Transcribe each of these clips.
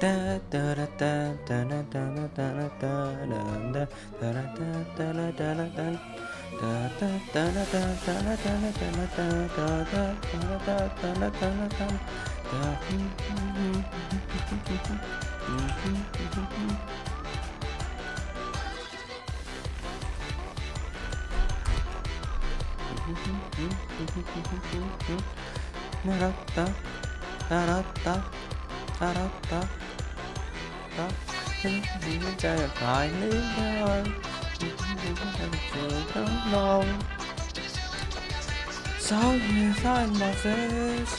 Da da da da da da da da da da da da daใจหายลืมได้long so years on my face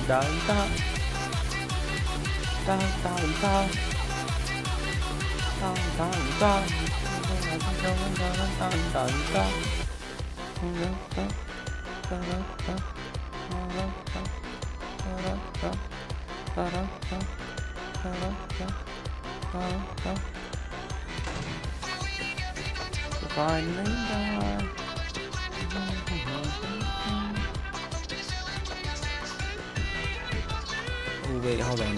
ดังตาตาตาตาตาตาตาfinally die. Oh wait, hold on.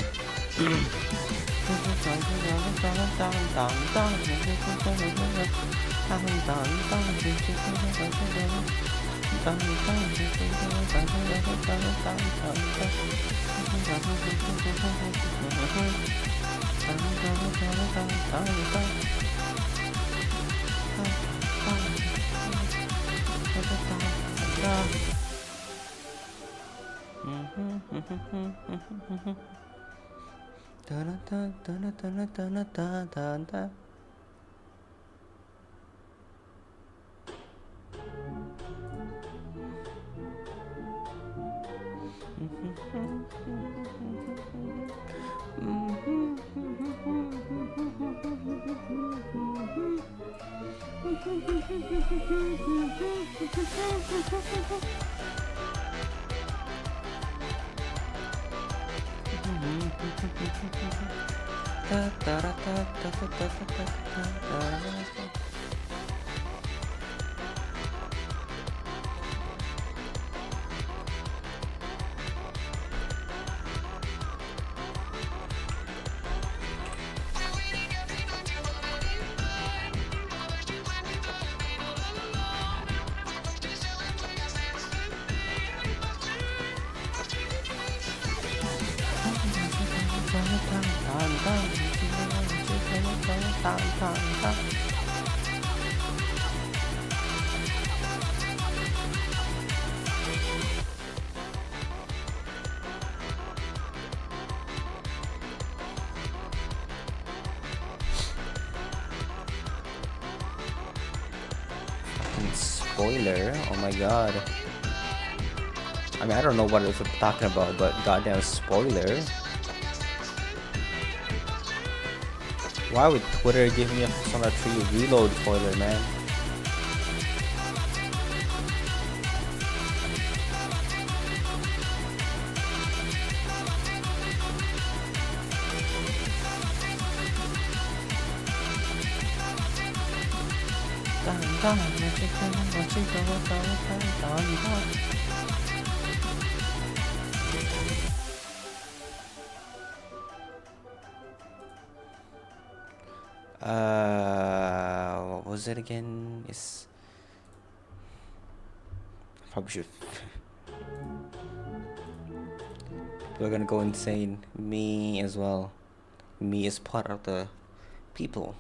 Spoiler, oh my god. I mean, I don't know what it's talking about, but goddamn spoiler. Why would Twitter give me a Persona 3 reload spoiler, man? What was it again? It's probably should. People are gonna go insane. Me as well. Me is part of the people.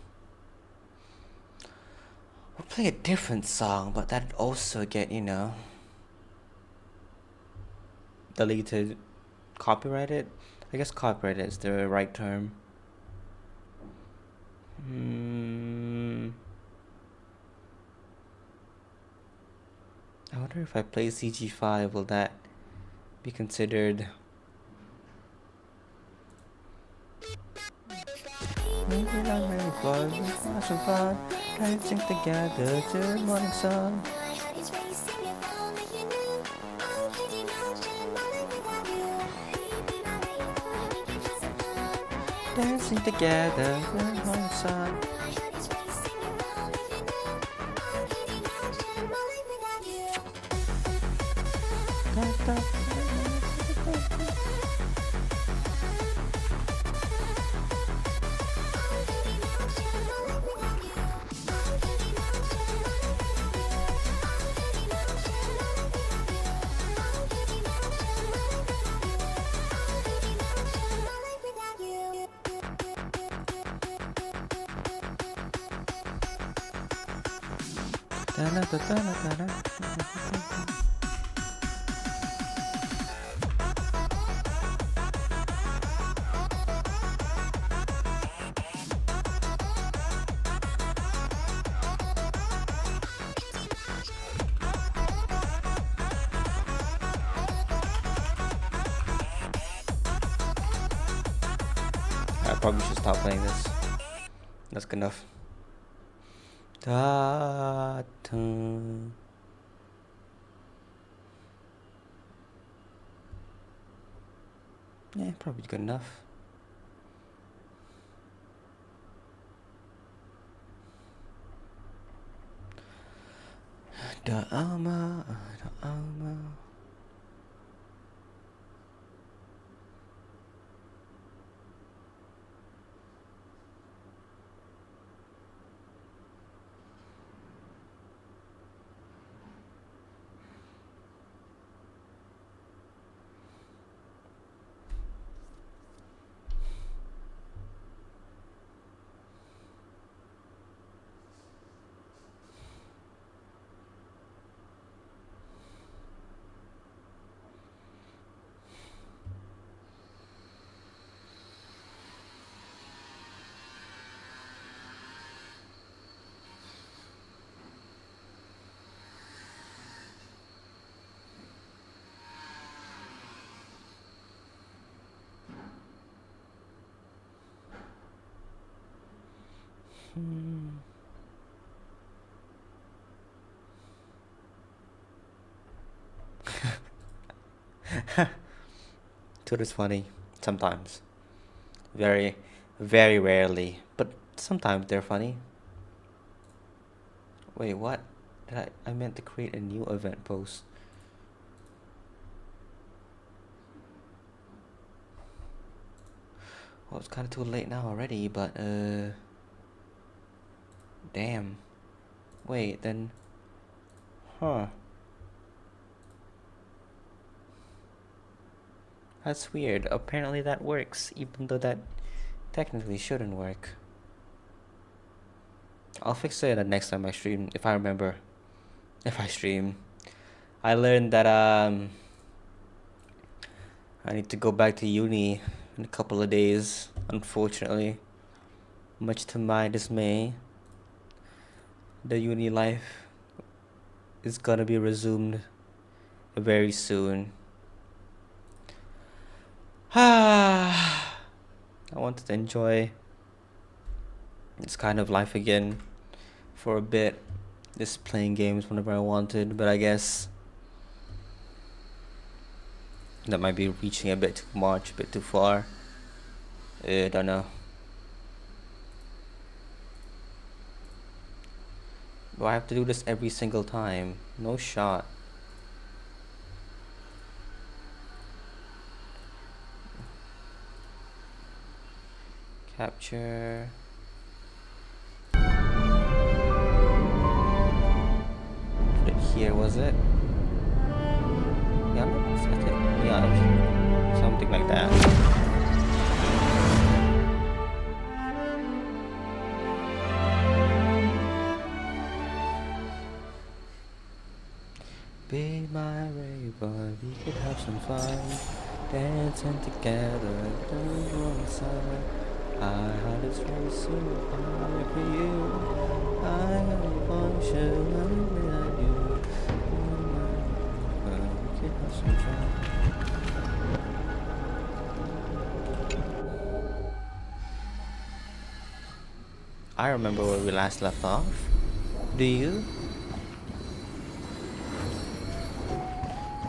We'll play a different song, but that'd also get, you know, deleted, copyrighted. I guess copyrighted is the right term. I wonder if I play CG5, will that be considered? Dancing together to the morning sun. Dancing together to the morning sun. I probably should stop playing this. That's good enough. Da-dun. Yeah, probably good enough. Da Alma, da Alma. Twitter's funny sometimes. Very, very rarely, but sometimes they're funny. Wait, what? I meant to create a new event post. Well, it's kind of too late now already, but damn. Wait, then, huh? That's weird. Apparently that works, even though that technically shouldn't work. I'll fix it the next time I stream, if I remember. If I stream. I learned that I need to go back to uni in a couple of days, unfortunately. Much to my dismay. The uni life is gonna be resumed very soon. I wanted to enjoy this kind of life again for a bit, just playing games whenever I wanted, but I guess that might be reaching a bit too much, a bit too far. I don't know. Do I have to do this every single time? No shot. Capture. Put it here, was it? Yeah, I think, yeah, something like that. Be my rainbow, we could have some fun, dancing together, don't go inside. I had this very soon, I'm for you. I got a function, I do. We could have some fun. I remember where we last left off. Do you?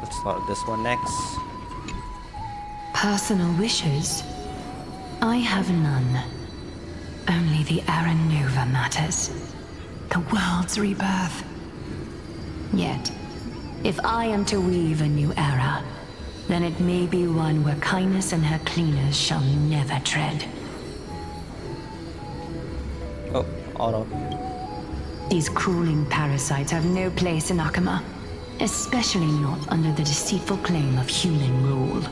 Let's start this one next. Personal wishes? I have none. Only the Aranova matters. The world's rebirth. Yet, if I am to weave a new era, then it may be one where kindness and her cleaners shall never tread. Oh, auto. These crawling parasites have no place in Akama, especially not under the deceitful claim of human rule.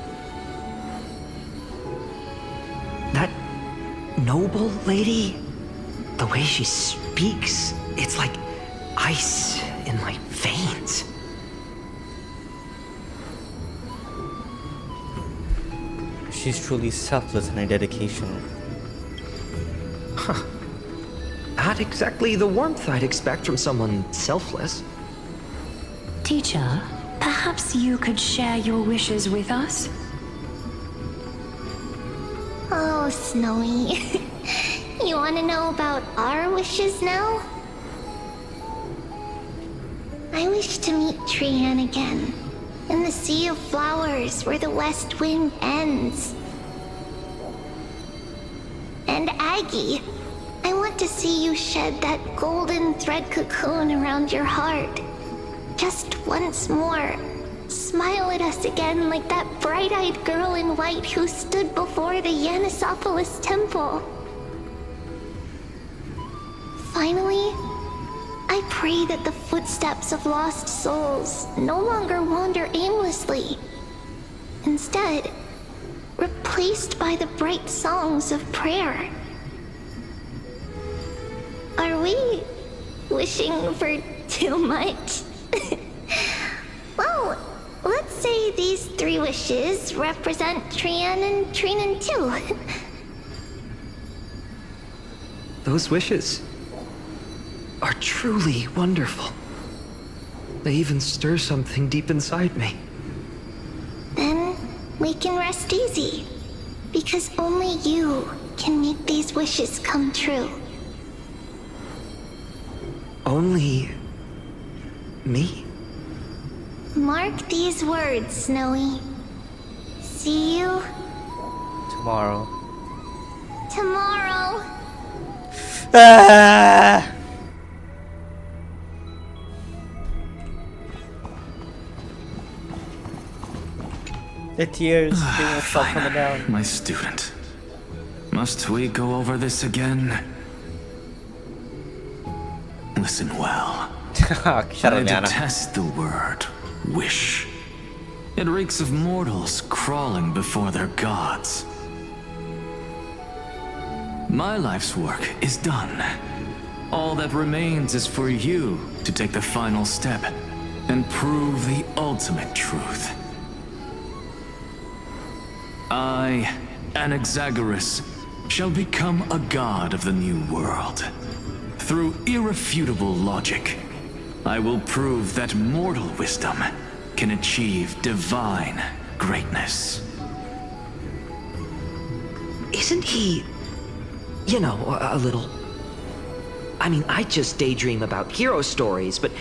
That noble lady, the way she speaks, it's like ice in my veins. She's truly selfless in her dedication. Not exactly the warmth I'd expect from someone selfless. Teacher, perhaps you could share your wishes with us? Oh, Snowy. You want to know about our wishes now? I wish to meet Trian again, in the Sea of Flowers where the West Wind ends. And Aggie, I want to see you shed that golden thread cocoon around your heart. Just once more. Smile at us again like that bright-eyed girl in white who stood before the Yanisopolis temple. Finally, I pray that the footsteps of lost souls no longer wander aimlessly. Instead, replaced by the bright songs of prayer. Are we wishing for too much? Well, let's say these 3 wishes represent Trian and Trinan too. Those wishes are truly wonderful. They even stir something deep inside me. Then we can rest easy, because only you can make these wishes come true. Only me? Mark these words, Snowy. See you Tomorrow. tomorrow. Ah! The tears, they won't stop coming down. My student. Must we go over this again? Listen well. Shut I up, Yana. detest the word wish. It reeks of mortals crawling before their gods. My life's work is done. All that remains is for you to take the final step and prove the ultimate truth. I, Anaxagoras, shall become a god of the new world. Through irrefutable logic, I will prove that mortal wisdom can achieve divine greatness. Isn't he, you know, a little... I mean, I just daydream about hero stories, but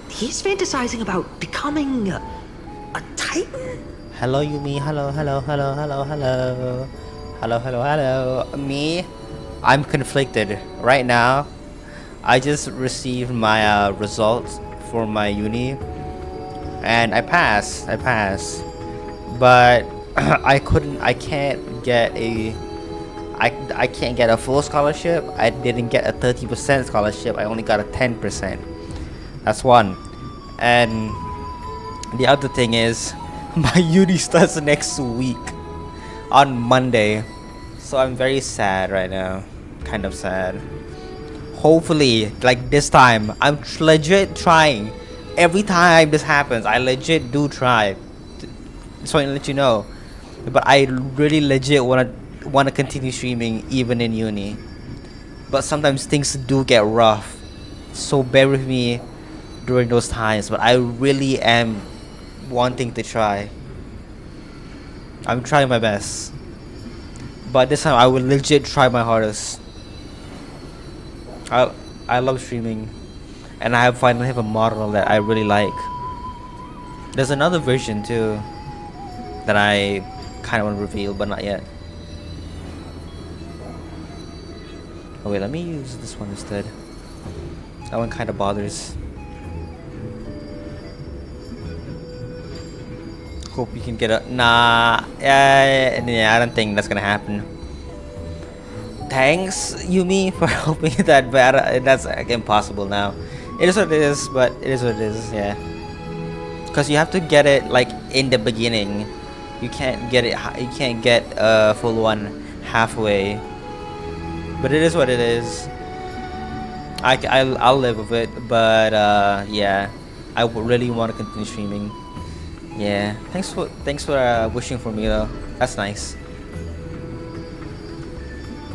he's fantasizing about becoming a titan? Hello, Yumi. Hello, hello, hello, hello, hello. Hello, hello, hello. Me? I'm conflicted. Right now, I just received my results for my uni. And I passed. But I can't get a full scholarship. I didn't get a 30% scholarship. I only got a 10%. That's one. And the other thing is, my uni starts next week on Monday. So I'm very sad right now. Kind of sad. Hopefully, like this time, I'm legit trying. Every time this happens, I legit do try. Just want to let you know. But I really legit wanna continue streaming even in uni. But sometimes things do get rough. So bear with me during those times. But I really am wanting to try. I'm trying my best. But this time I will legit try my hardest. I love streaming. And I finally have a model that I really like. There's another version too that I kind of want to reveal, but not yet. Oh wait, let me use this one instead. That one kind of bothers. Hope you can get a... Nah. Yeah, I don't think that's gonna happen. Thanks, Yumi, for helping that, but that's impossible now. It is what it is, but it is what it is, yeah. Because you have to get it, like, in the beginning. You can't get it... You can't get a full one halfway. But it is what it is. I'll live with it, but, yeah. I really want to continue streaming. Yeah, thanks for wishing for me though. That's nice.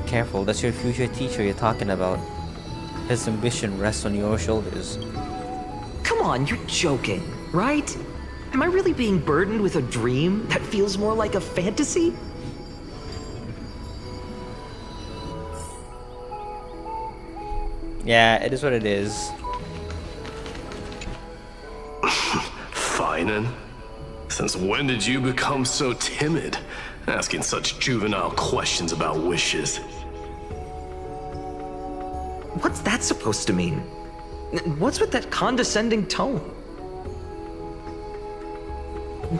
Careful, that's your future teacher you're talking about. His ambition rests on your shoulders. Come on, you're joking, right? Am I really being burdened with a dream that feels more like a fantasy? Yeah, it is what it is. Finan, since when did you become so timid, asking such juvenile questions about wishes? What's that supposed to mean? What's with that condescending tone?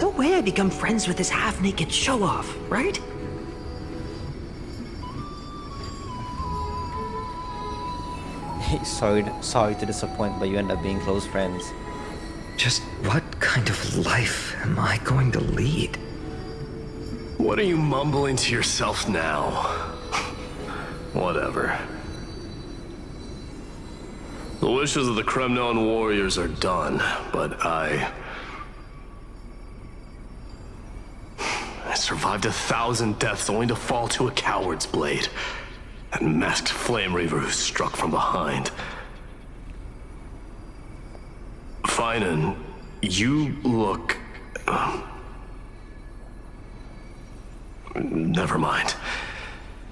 No way I become friends with this half-naked show-off, right? Sorry to disappoint, but you end up being close friends. Just what kind of life am I going to lead? What are you mumbling to yourself now? Whatever. The wishes of the Kremnon warriors are done, but I survived 1,000 deaths only to fall to a coward's blade. That masked flame reaver who struck from behind. Finan, you look... Never mind.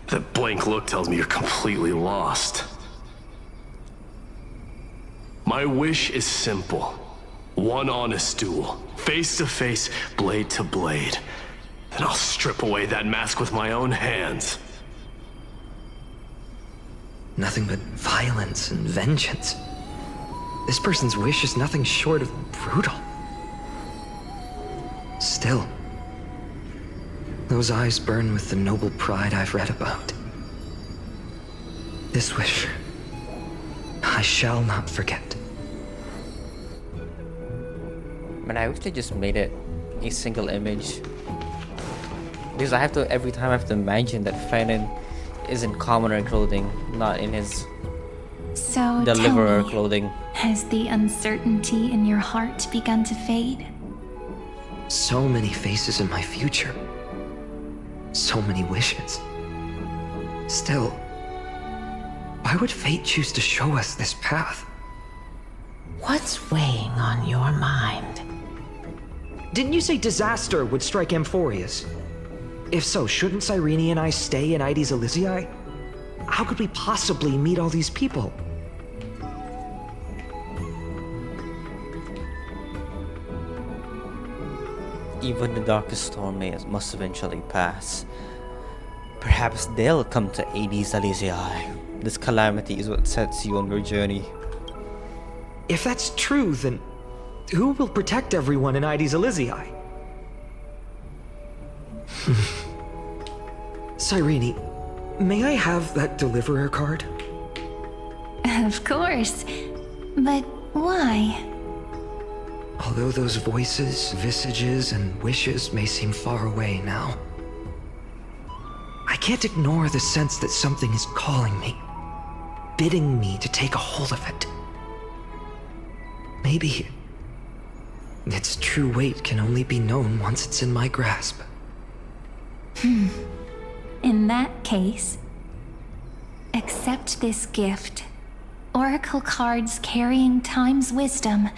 That blank look tells me you're completely lost. My wish is simple. One honest duel, face to face, blade to blade. Then I'll strip away that mask with my own hands. Nothing but violence and vengeance. This person's wish is nothing short of brutal. Still, those eyes burn with the noble pride I've read about. This wish, I shall not forget. Man, I wish they just made it a single image. Because every time I have to imagine that Finan is in commoner clothing, not in his So deliverer tell me, clothing. has the uncertainty in your heart begun to fade? So many faces in my future. So many wishes. Still, why would fate choose to show us this path? What's weighing on your mind? Didn't you say disaster would strike Amphorius? If so, shouldn't Cyrene and I stay in Ides Elysiae? How could we possibly meet all these people? Even the darkest storm must eventually pass. Perhaps they'll come to Hades Elysiae. This calamity is what sets you on your journey. If that's true, then who will protect everyone in Ides Elysiae? Cyrene, may I have that deliverer card? Of course. But why? Although those voices, visages, and wishes may seem far away now, I can't ignore the sense that something is calling me, bidding me to take a hold of it. Maybe its true weight can only be known once it's in my grasp. In that case, accept this gift. Oracle cards carrying time's wisdom,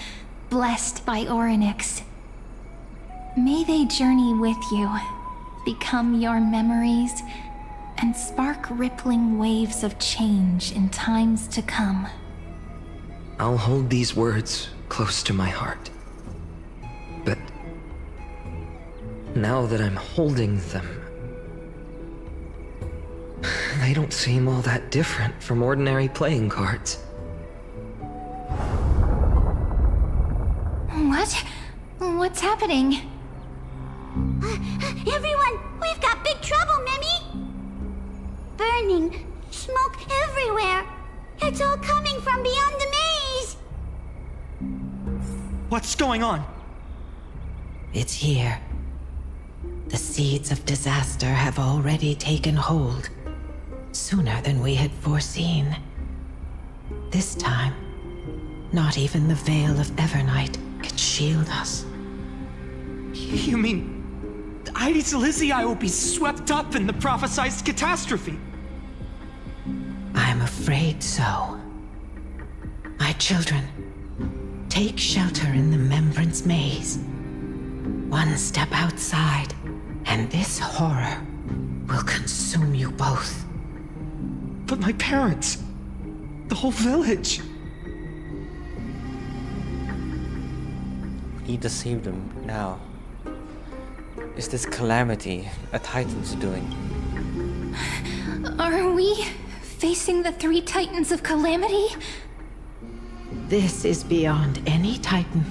blessed by Orynyx. May they journey with you, become your memories, and spark rippling waves of change in times to come. I'll hold these words close to my heart. But now that I'm holding them, they don't seem all that different from ordinary playing cards. What? What's happening? Everyone, we've got big trouble, Mimi! Burning, smoke everywhere. It's all coming from beyond the maze. What's going on? It's here. The seeds of disaster have already taken hold, sooner than we had foreseen. This time, Not even the Veil of Evernight can shield us. You mean... Ides Elysiae will be swept up in the prophesized catastrophe? I'm afraid so. My children, take shelter in the Membrance Maze. One step outside, and this horror will consume you both. But my parents... the whole village... We need to save them now. Is this calamity a Titan's doing? Are we facing the 3 Titans of Calamity? This is beyond any Titan.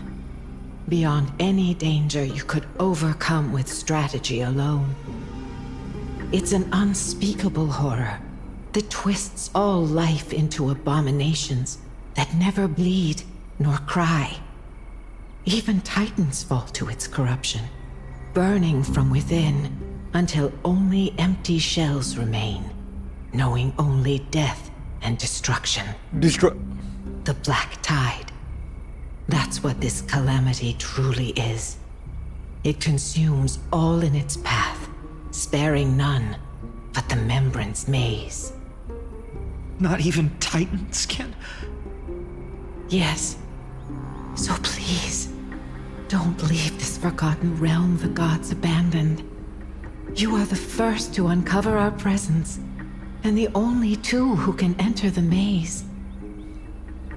Beyond any danger you could overcome with strategy alone. It's an unspeakable horror that twists all life into abominations that never bleed nor cry. Even Titans fall to its corruption, burning from within until only empty shells remain, knowing only death and destruction. The Black Tide. That's what this calamity truly is. It consumes all in its path, sparing none but the Membrance Maze. Not even Titans can... Yes. So please, don't leave this forgotten realm the gods abandoned. You are the first to uncover our presence, and the only 2 who can enter the maze.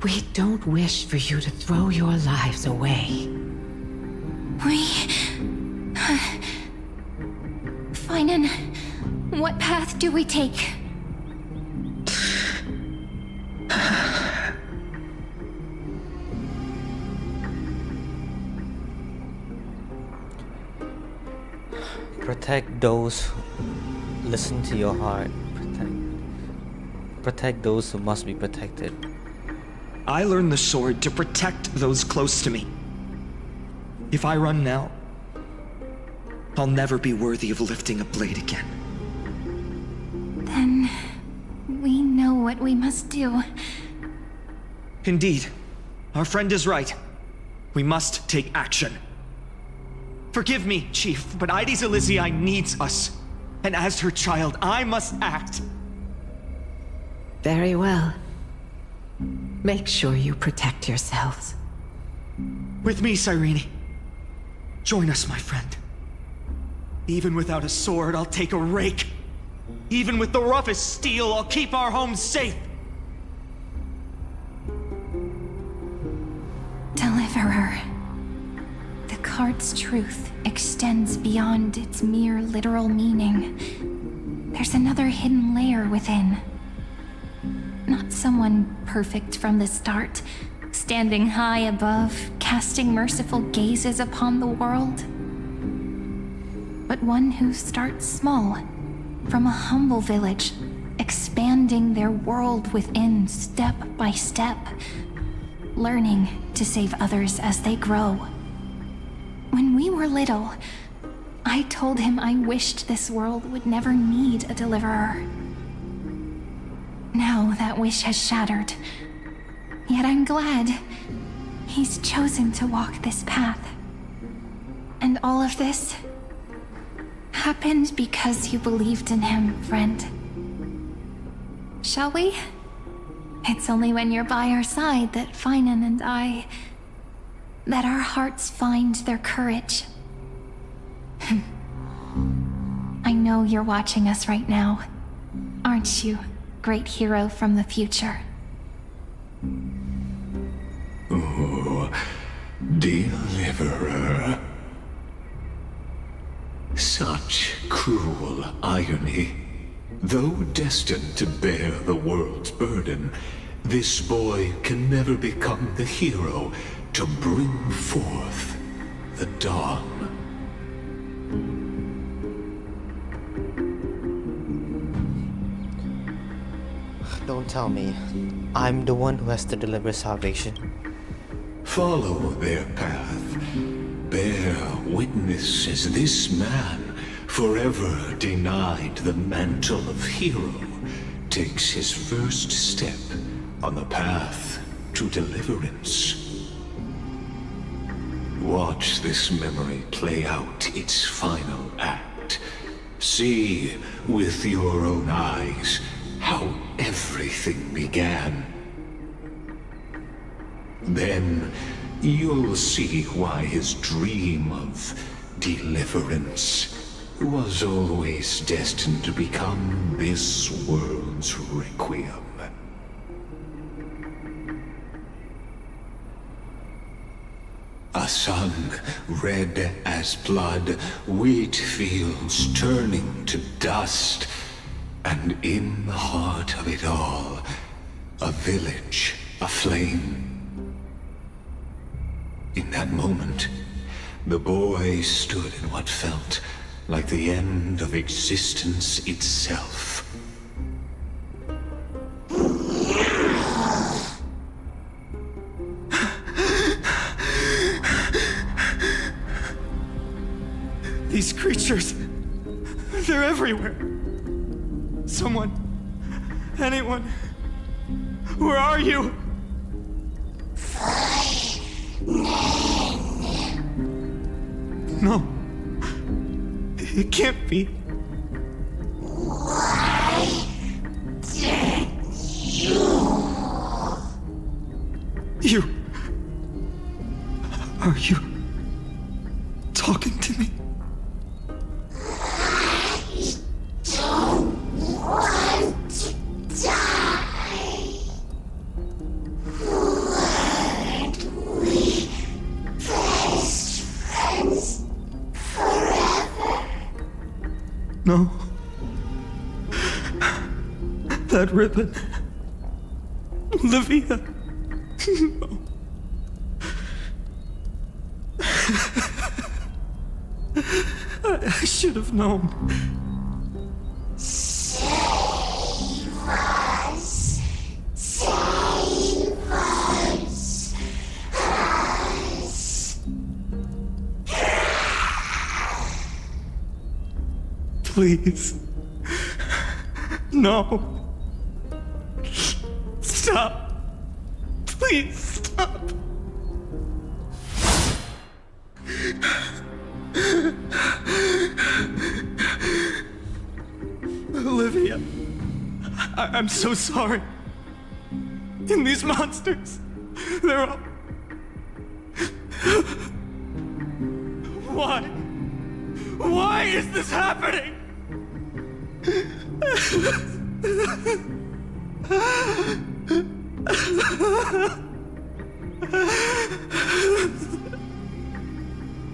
We don't wish for you to throw your lives away. Finan, what path do we take? Protect those who listen to your heart. Protect those who must be protected. I learned the sword to protect those close to me. If I run now, I'll never be worthy of lifting a blade again. Then we know what we must do. Indeed, our friend is right. We must take action. Forgive me, Chief, but Ides Elysiae needs us. And as her child, I must act. Very well. Make sure you protect yourselves. With me, Cyrene. Join us, my friend. Even without a sword, I'll take a rake. Even with the roughest steel, I'll keep our home safe. Deliverer. The card's truth extends beyond its mere literal meaning. There's another hidden layer within. Not someone perfect from the start, standing high above, casting merciful gazes upon the world. But one who starts small, from a humble village, expanding their world within step by step, learning to save others as they grow. When we were little, I told him I wished this world would never need a deliverer. Now that wish has shattered. Yet I'm glad he's chosen to walk this path. And all of this happened because you believed in him, friend. Shall we? It's only when you're by our side that Finan and that our hearts find their courage. I know you're watching us right now, aren't you, great hero from the future? Oh, deliverer. Such cruel irony. Though destined to bear the world's burden, this boy can never become the hero to bring forth the dawn. Don't tell me. I'm the one who has to deliver salvation. Follow their path. Bear witness as this man, forever denied the mantle of hero, takes his first step on the path to to deliverance. Watch this memory play out its final act. See with your own eyes how everything began. Then you'll see why his dream of deliverance was always destined to become this world's requiem. A sun red as blood, wheat fields turning to dust, and in the heart of it all, a village aflame. In that moment, the boy stood in what felt like the end of existence itself. These creatures, they're everywhere. Someone, anyone, where are you? No, it can't be. You, are you talking to me? No. That ribbon. Olivia. No. I should have known. Save us. Save us. Please. No. Stop. Please stop. Olivia, I'm so sorry. And these monsters, they're all... Why? Why is this happening?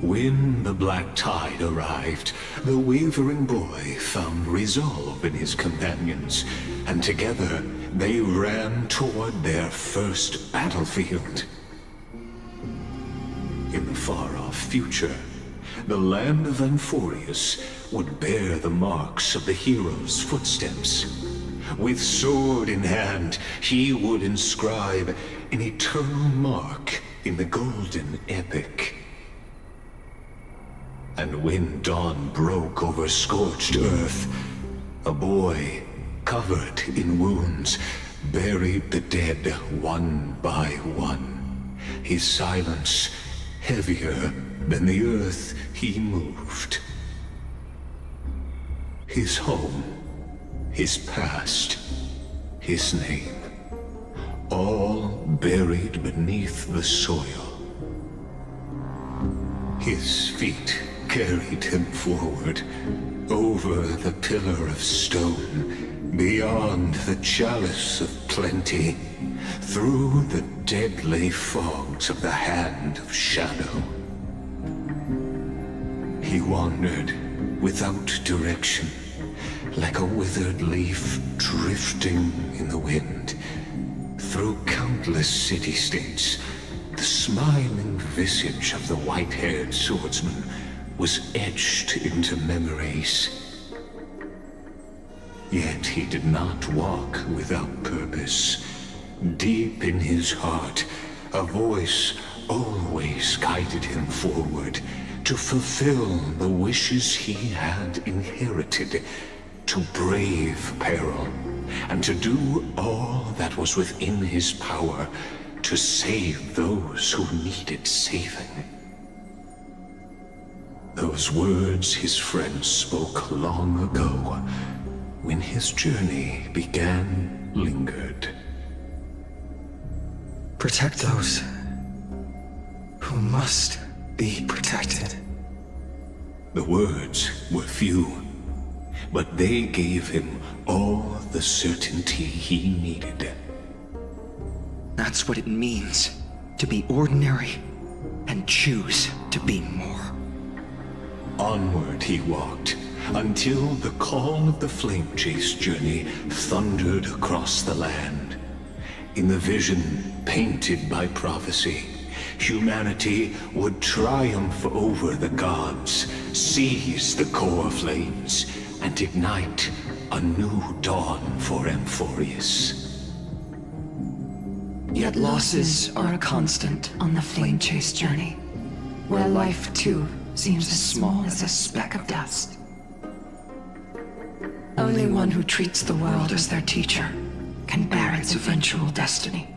When the black tide arrived, the wavering boy found resolve in his companions, and together they ran toward their first battlefield. In the far-off future, the land of Amphorius would bear the marks of the hero's footsteps. With sword in hand, he would inscribe an eternal mark in the golden epic. And when dawn broke over scorched earth, a boy, covered in wounds, buried the dead one by one, his silence heavier than the earth he moved. His home, his past, his name, all buried beneath the soil. His feet carried him forward, over the pillar of stone, beyond the chalice of plenty, through the deadly fogs of the hand of shadow. He wandered without direction, like a withered leaf drifting in the wind, through countless city-states. The smiling visage of the white-haired swordsman was etched into memories. Yet he did not walk without purpose. Deep in his heart, a voice always guided him forward to fulfill the wishes he had inherited, to brave peril, and to do all that was within his power to save those who needed saving. Those words his friend spoke long ago, when his journey began, lingered. Protect those who must be protected. The words were few, but they gave him all the certainty he needed. That's what it means to be ordinary and choose to be more. Onward he walked, until the call of the flame chase journey thundered across the land. In the vision painted by prophecy, humanity would triumph over the gods, seize the core flames, and ignite a new dawn for Amphorius. Yet losses are a constant on the flame chase journey, where life too seems as small as a speck of dust. Only one who treats the world as their teacher can bear its eventual destiny.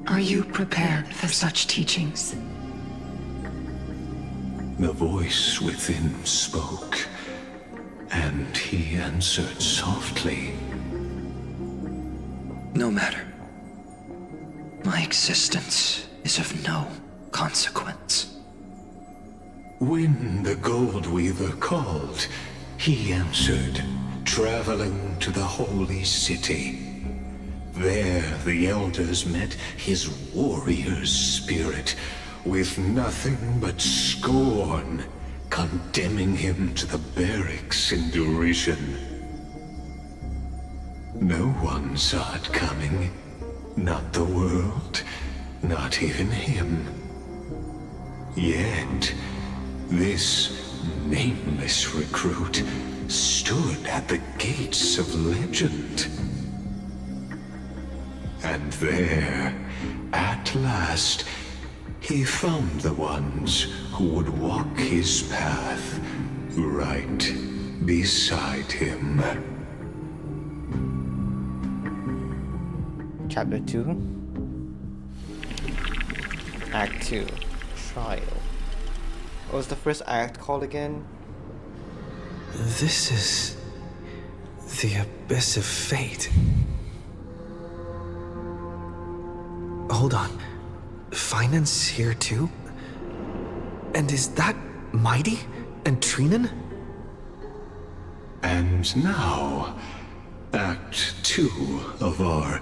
Are you prepared for such teachings? The voice within spoke, and he answered softly. No matter. My existence is of no consequence. When the Gold Weaver called, he answered, traveling to the holy city. There the elders met his warrior's spirit, with nothing but scorn, condemning him to the barracks in derision. No one saw it coming. Not the world, not even him. Yet, this nameless recruit stood at the gates of legend. And there, at last, he found the ones who would walk his path right beside him. Chapter 2, Act 2, Trial. What was the first act called again? This is the abyss of fate. Hold on. Finance here too? And is that Mighty and Trinan? And now, Act 2 of our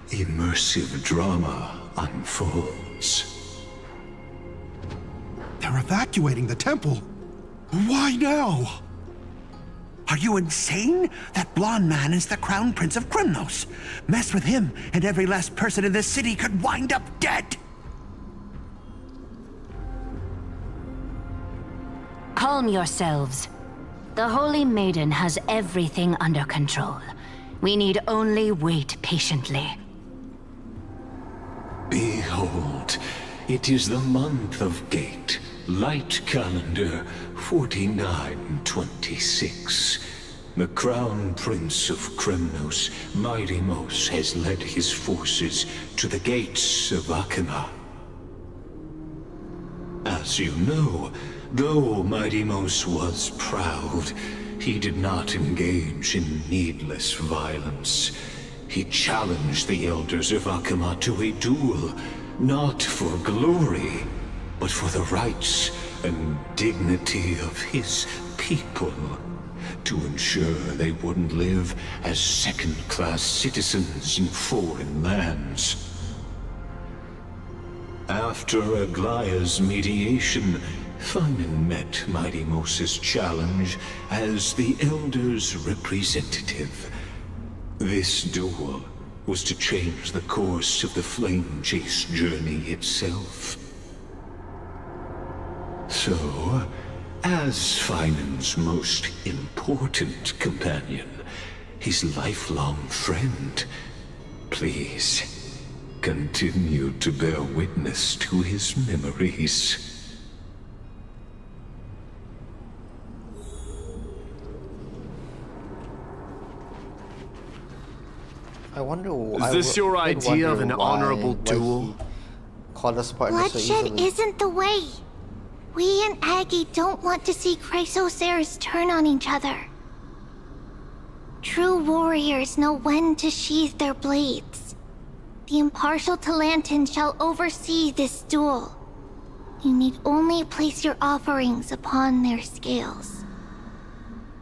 immersive drama unfolds. They're evacuating the temple. Why now? Are you insane? That blonde man is the Crown Prince of Krymnos. Mess with him, and every last person in this city could wind up dead. Calm yourselves. The Holy Maiden has everything under control. We need only wait patiently. Behold, it is the month of Gate, Light Calendar 4926. The Crown Prince of Krymnos, Midimos, has led his forces to the gates of Akima. As you know, though Midimos was proud, he did not engage in needless violence. He challenged the elders of Akima to a duel, not for glory, but for the rights and dignity of his people, to ensure they wouldn't live as second-class citizens in foreign lands. After Aglaya's mediation, Finan met Midimos' challenge as the Elder's representative. This duel was to change the course of the Flame Chase journey itself. So, as Finan's most important companion, his lifelong friend, please continue to bear witness to his memories. I wonder. Is this your idea of an honorable duel? Called us partners so Bloodshed easily. isn't the way. We and Aggie don't want to see Chrysoceres turn on each other. True warriors know when to sheathe their blades. The impartial Talantan shall oversee this duel. You need only place your offerings upon their scales.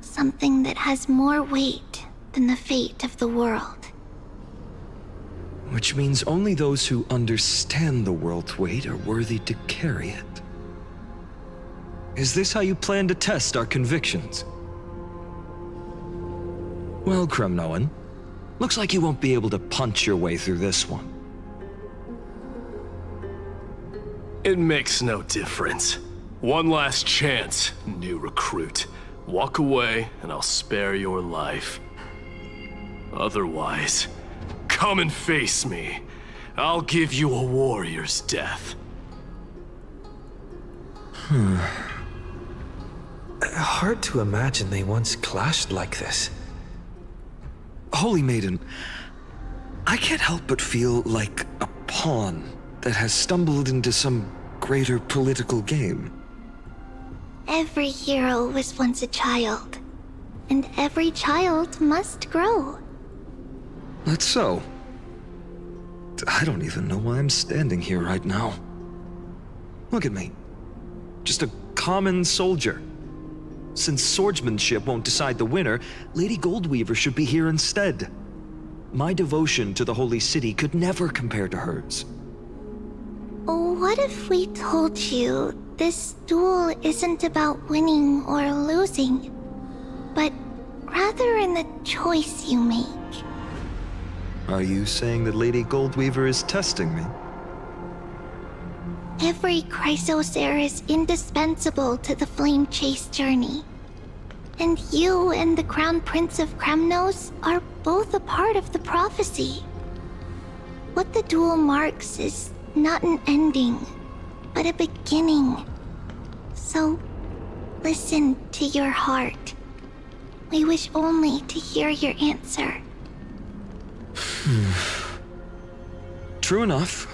Something that has more weight than the fate of the world. Which means only those who understand the world's weight are worthy to carry it. Is this how you plan to test our convictions? Well, Kremnoan, looks like you won't be able to punch your way through this one. It makes no difference. One last chance, new recruit. Walk away, and I'll spare your life. Otherwise, come and face me. I'll give you a warrior's death. Hard to imagine they once clashed like this. Holy Maiden, I can't help but feel like a pawn that has stumbled into some greater political game. Every hero was once a child, and every child must grow. That's so. I don't even know why I'm standing here right now. Look at me. Just a common soldier. Since swordsmanship won't decide the winner, Lady Goldweaver should be here instead. My devotion to the Holy City could never compare to hers. What if we told you this duel isn't about winning or losing, but rather in the choice you make? Are you saying that Lady Goldweaver is testing me? Every Chrysocer is indispensable to the Flame Chase journey. And you and the Crown Prince of Kremnos are both a part of the prophecy. What the duel marks is not an ending, but a beginning. So, listen to your heart. We wish only to hear your answer. True enough.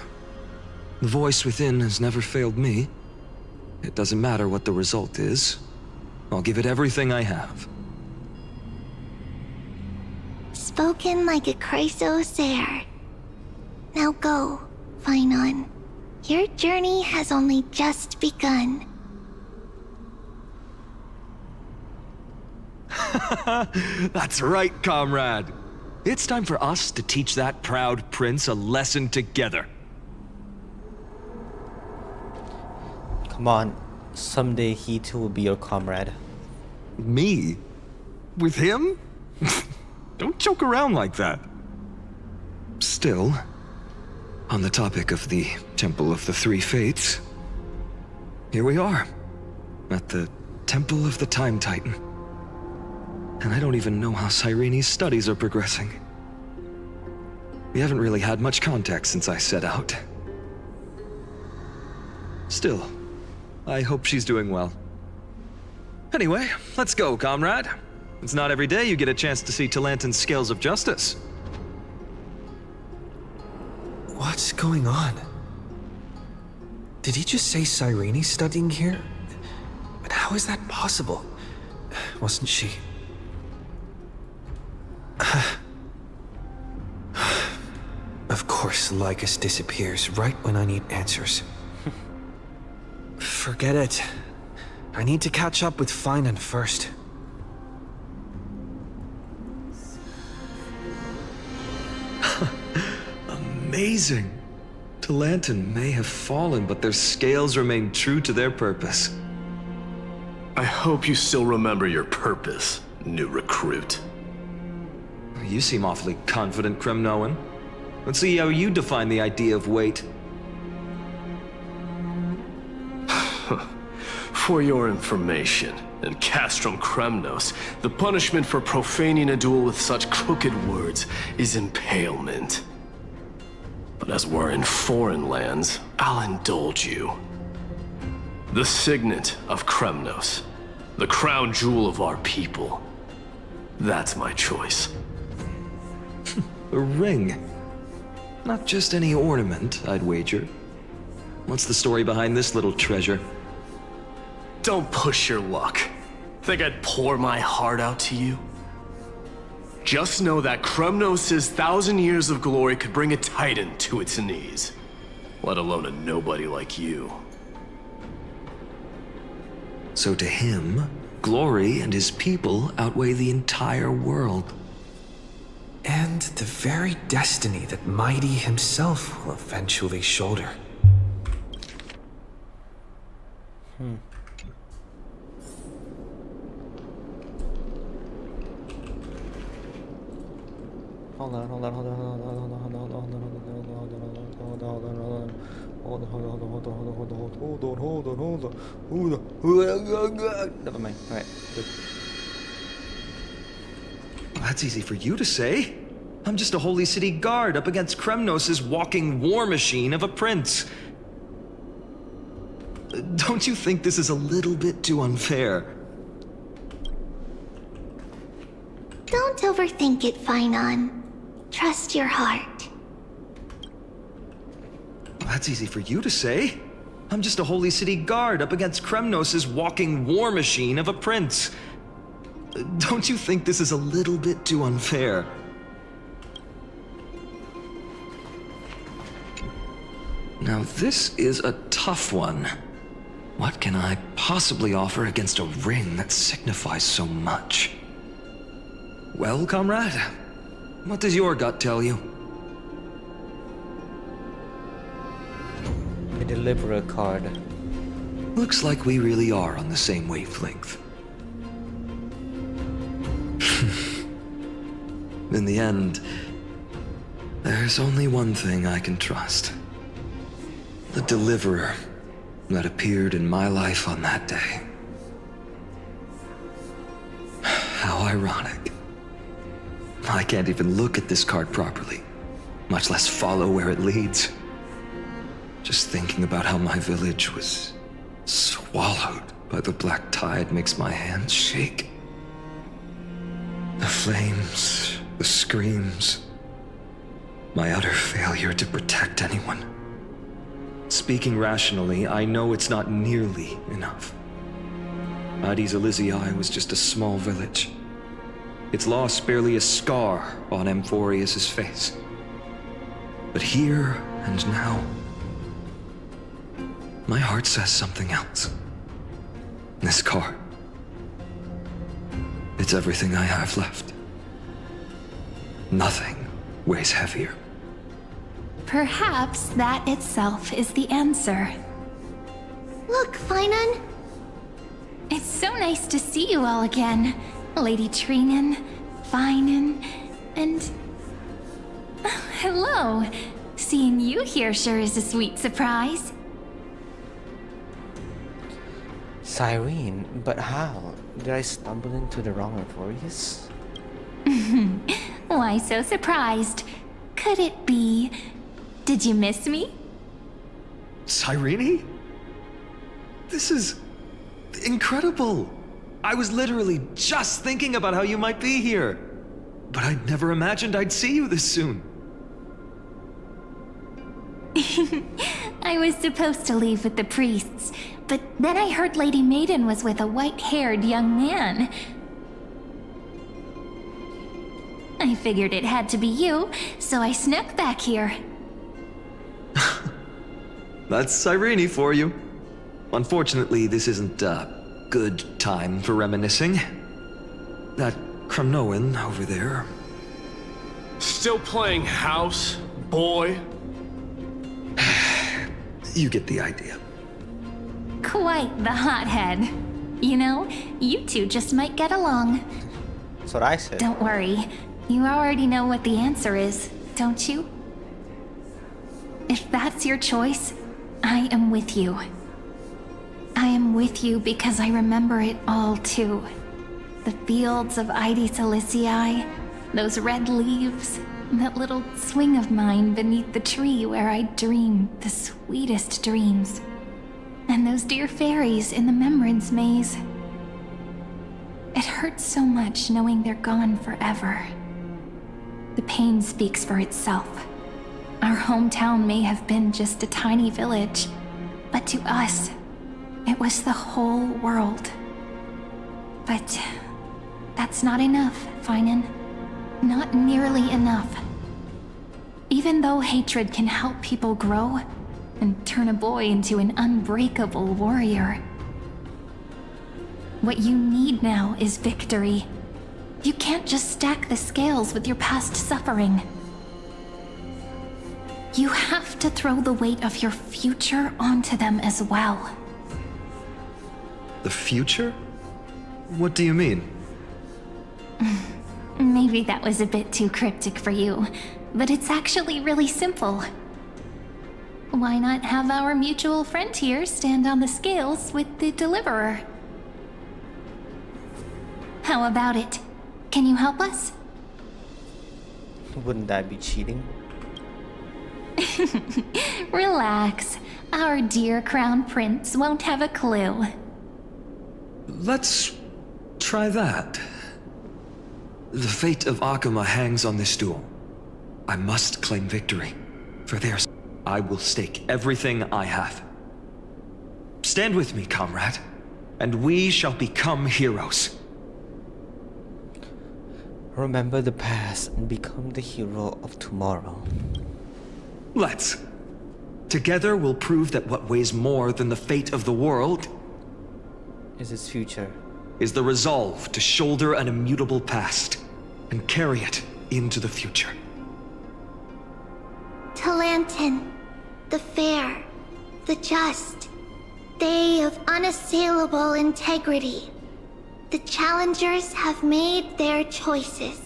The voice within has never failed me. It doesn't matter what the result is. I'll give it everything I have. Spoken like a Chrysocer. Now go, Finon. Your journey has only just begun. That's right, comrade. It's time for us to teach that proud prince a lesson together. Come on, someday he too will be your comrade. Me? With him? Don't joke around like that. Still, on the topic of the Temple of the Three Fates, here we are, at the Temple of the Time Titan. And I don't even know how Cyrene's studies are progressing. We haven't really had much contact since I set out. Still, I hope she's doing well. Anyway, let's go, comrade. It's not every day you get a chance to see Talantan's scales of justice. What's going on? Did he just say Cyrene's studying here? But how is that possible? Wasn't she? Of course, Lycus disappears right when I need answers. Forget it. I need to catch up with Finan first. Amazing. Talantan may have fallen, but their scales remain true to their purpose. I hope you still remember your purpose, new recruit. You seem awfully confident, Kremnoan. Let's see how you define the idea of weight. For your information, in Castrum Kremnos, the punishment for profaning a duel with such crooked words is impalement. But as we're in foreign lands, I'll indulge you. The signet of Kremnos, the crown jewel of our people. That's my choice. A ring. Not just any ornament, I'd wager. What's the story behind this little treasure? Don't push your luck. Think I'd pour my heart out to you? Just know that Kremnos' 1,000 years of glory could bring a titan to its knees. Let alone a nobody like you. So to him, glory and his people outweigh the entire world. And the very destiny that Mighty himself will eventually shoulder. Hold on, hold on, hold on, hold on, hold on, hold on, hold on, hold on, hold on, hold on, hold on, hold on, hold on. Hold on, hold on, hold on, hold on, hold on, hold on, hold on. Never mind. Alright, good. Well, that's easy for you to say. I'm just a holy city guard up against Kremnos' walking war machine of a prince. Don't you think this is a little bit too unfair? Don't overthink it, Finon. Trust your heart. Well, that's easy for you to say. I'm just a holy city guard up against Kremnos' walking war machine of a prince. Don't you think this is a little bit too unfair? Now this is a tough one. What can I possibly offer against a ring that signifies so much? Well, comrade, what does your gut tell you? A deliverer card. Looks like we really are on the same wavelength. In the end, there's only one thing I can trust. The deliverer that appeared in my life on that day. How ironic. I can't even look at this card properly, much less follow where it leads. Just thinking about how my village was swallowed by the black tide makes my hands shake. The flames, the screams, my utter failure to protect anyone. Speaking rationally, I know it's not nearly enough. Addis Elysiae was just a small village. Its loss barely a scar on Amphorius' face. But here and now, my heart says something else. This card. It's everything I have left. Nothing weighs heavier. Perhaps that itself is the answer. Look, Finon. It's so nice to see you all again. Lady Trinan, Finan, and... hello. Seeing you here sure is a sweet surprise. Cyrene, but how? Did I stumble into the wrong Amphorius? Why so surprised? Could it be... Did you miss me? Cyrene? This is... incredible. I was literally just thinking about how you might be here. But I'd never imagined I'd see you this soon. I was supposed to leave with the priests, but then I heard Lady Maiden was with a white-haired young man. I figured it had to be you, so I snuck back here. That's Cyrene for you. Unfortunately, this isn't a good time for reminiscing. That Kremnoan over there. Still playing house, boy? You get the idea. Quite the hothead. You know, you two just might get along. That's what I said. Don't worry. You already know what the answer is, don't you? If that's your choice, I am with you. I am with you because I remember it all too. The fields of Addis Elysiae, those red leaves, that little swing of mine beneath the tree where I dreamed the sweetest dreams. And those dear fairies in the Memorance Maze. It hurts so much knowing they're gone forever. The pain speaks for itself. Our hometown may have been just a tiny village, but to us, it was the whole world. But that's not enough, Finan. Not nearly enough. Even though hatred can help people grow and turn a boy into an unbreakable warrior, what you need now is victory. You can't just stack the scales with your past suffering. You have to throw the weight of your future onto them as well. The future? What do you mean? Maybe that was a bit too cryptic for you, but it's actually really simple. Why not have our mutual friend here stand on the scales with the deliverer? How about it? Can you help us? Wouldn't that be cheating? Relax. Our dear Crown Prince won't have a clue. Let's try that. The fate of Akuma hangs on this duel. I must claim victory. For theirs, I will stake everything I have. Stand with me, comrade, and we shall become heroes. Remember the past and become the hero of tomorrow. Let's. Together we'll prove that what weighs more than the fate of the world Is its future. is the resolve to shoulder an immutable past and carry it into the future. Talantin, the fair, the just, they of unassailable integrity. The challengers have made their choices.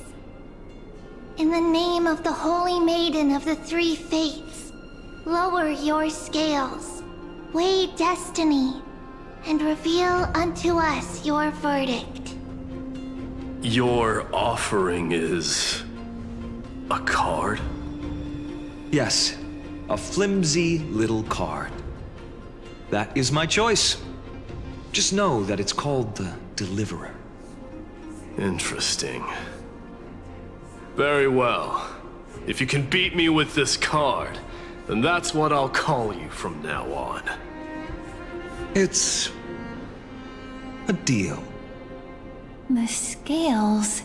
In the name of the Holy Maiden of the Three Fates, lower your scales, weigh destiny, and reveal unto us your verdict. Your offering is a card? Yes, a flimsy little card. That is my choice. Just know that it's called the Deliverer. Interesting. Very well. If you can beat me with this card, then that's what I'll call you from now on. It's a deal. The scales...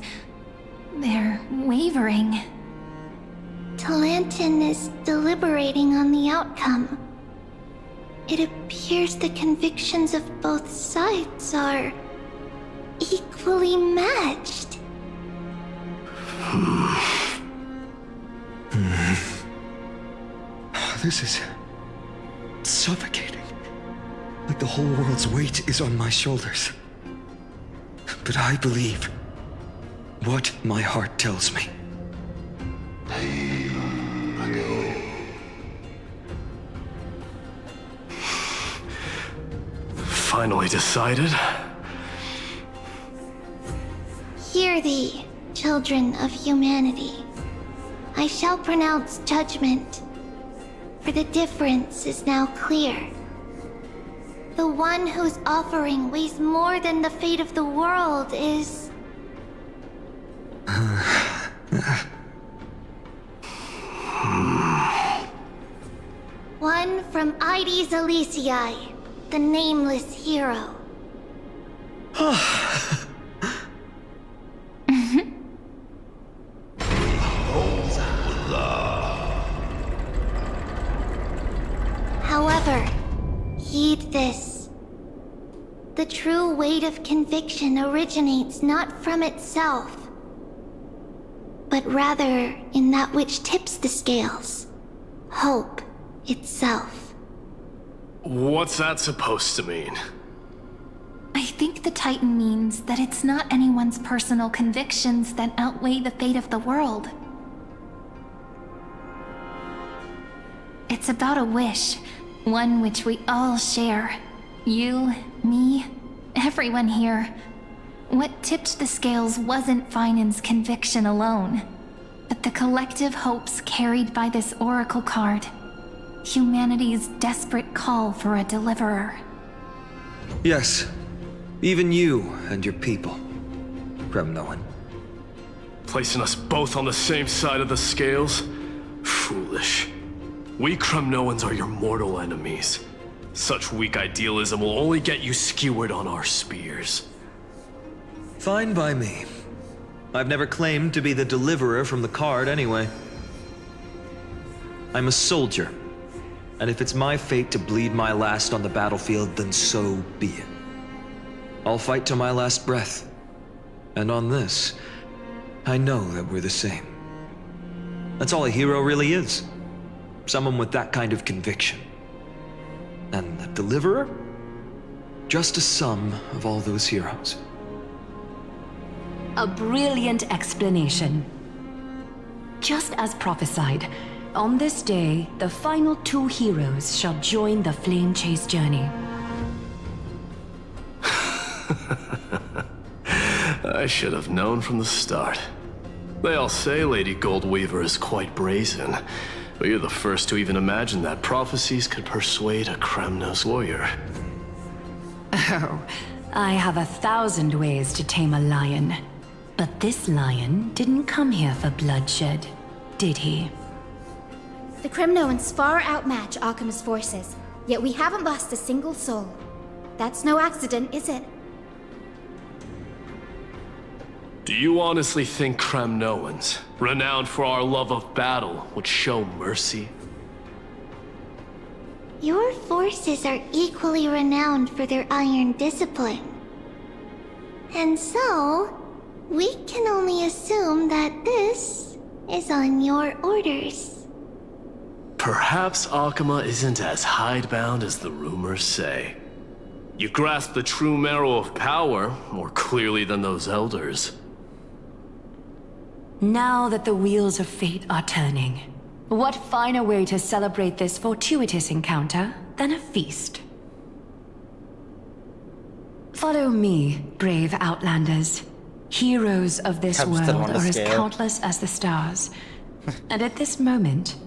they're wavering. Talantin is deliberating on the outcome. It appears the convictions of both sides are equally matched. This is suffocating. Like the whole world's weight is on my shoulders. But I believe what my heart tells me. Finally decided? Hear thee, children of humanity. I shall pronounce judgment, for the difference is now clear. The one whose offering weighs more than the fate of the world is... one from Ides Elysiae, the nameless hero. However, heed this. The true weight of conviction originates not from itself, but rather in that which tips the scales, hope itself. What's that supposed to mean? I think the Titan means that it's not anyone's personal convictions that outweigh the fate of the world. It's about a wish, one which we all share. You, me, everyone here. What tipped the scales wasn't Finan's conviction alone, but the collective hopes carried by this oracle card. Humanity's desperate call for a deliverer. Yes, even you and your people, Kremnoan. Placing us both on the same side of the scales? Foolish. We Kremnoans are your mortal enemies. Such weak idealism will only get you skewered on our spears. Fine by me. I've never claimed to be the deliverer from the card anyway. I'm a soldier, and if it's my fate to bleed my last on the battlefield, then so be it. I'll fight to my last breath. And on this, I know that we're the same. That's all a hero really is. Someone with that kind of conviction. And the deliverer? Just a sum of all those heroes. A brilliant explanation. Just as prophesied, on this day, the final 2 heroes shall join the flame chase journey. I should have known from the start. They all say Lady Goldweaver is quite brazen, but you're the first to even imagine that prophecies could persuade a Kremnos warrior. Oh, I have 1,000 ways to tame a lion. But this lion didn't come here for bloodshed, did he? The Kremnoans far outmatch Alchemist's forces, yet we haven't lost a single soul. That's no accident, is it? Do you honestly think Kremnoans, renowned for our love of battle, would show mercy? Your forces are equally renowned for their iron discipline. And so, we can only assume that this is on your orders. Perhaps Akama isn't as hidebound as the rumors say. You grasp the true marrow of power more clearly than those elders. Now that the wheels of fate are turning, what finer way to celebrate this fortuitous encounter than a feast? Follow me, brave Outlanders. Heroes of this I'm still world on the are as scale. countless as the stars. And at this moment,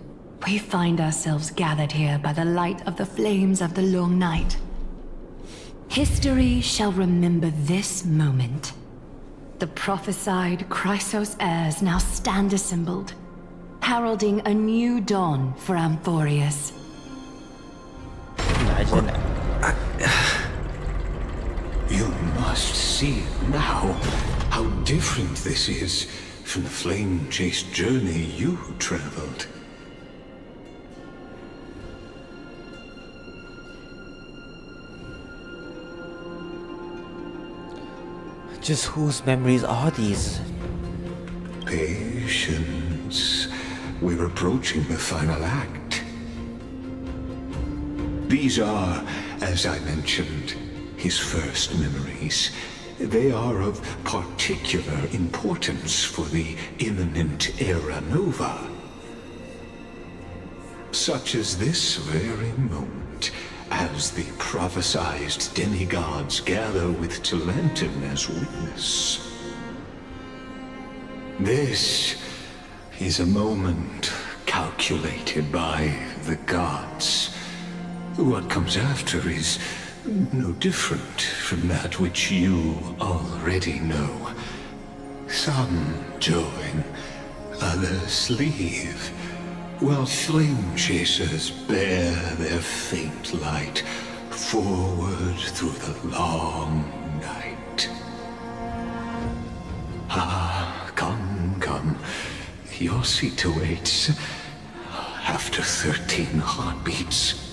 we find ourselves gathered here by the light of the flames of the long night. History shall remember this moment. The prophesied Chrysos heirs now stand assembled, heralding a new dawn for Amphorius. Imagine You must see now how different this is from the flame-chased journey you traveled. just whose memories are these? Patience. We're approaching the final act. These are, as I mentioned, his first memories. They are of particular importance for the imminent Era Nova. Such as this very moment, as the prophesized demigods gather with Talentum as witness. This is a moment calculated by the gods. What comes after is no different from that which you already know. Some join, others leave, while flame chasers bear their faint light forward through the long night. Ah, come, come. Your seat awaits. After 13 heartbeats.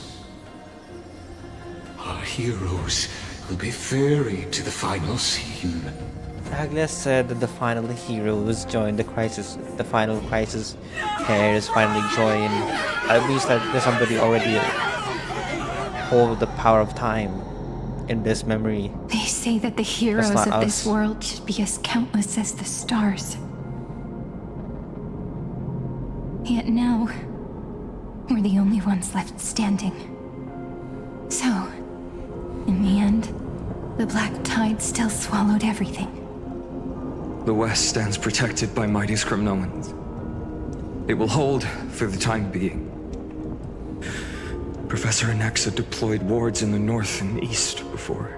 Our heroes will be ferried to the final scene. Agnes said that the final heroes joined the crisis. The final crisis pairs finally join. At least that there's somebody already hold the power of time in this memory. They say that the heroes not of this us. world should be as countless as the stars. Yet now, we're the only ones left standing. So, in the end, the black tide still swallowed everything. The West stands protected by mighty Skrymnoans. It will hold for the time being. Professor Anexa deployed wards in the north and east before.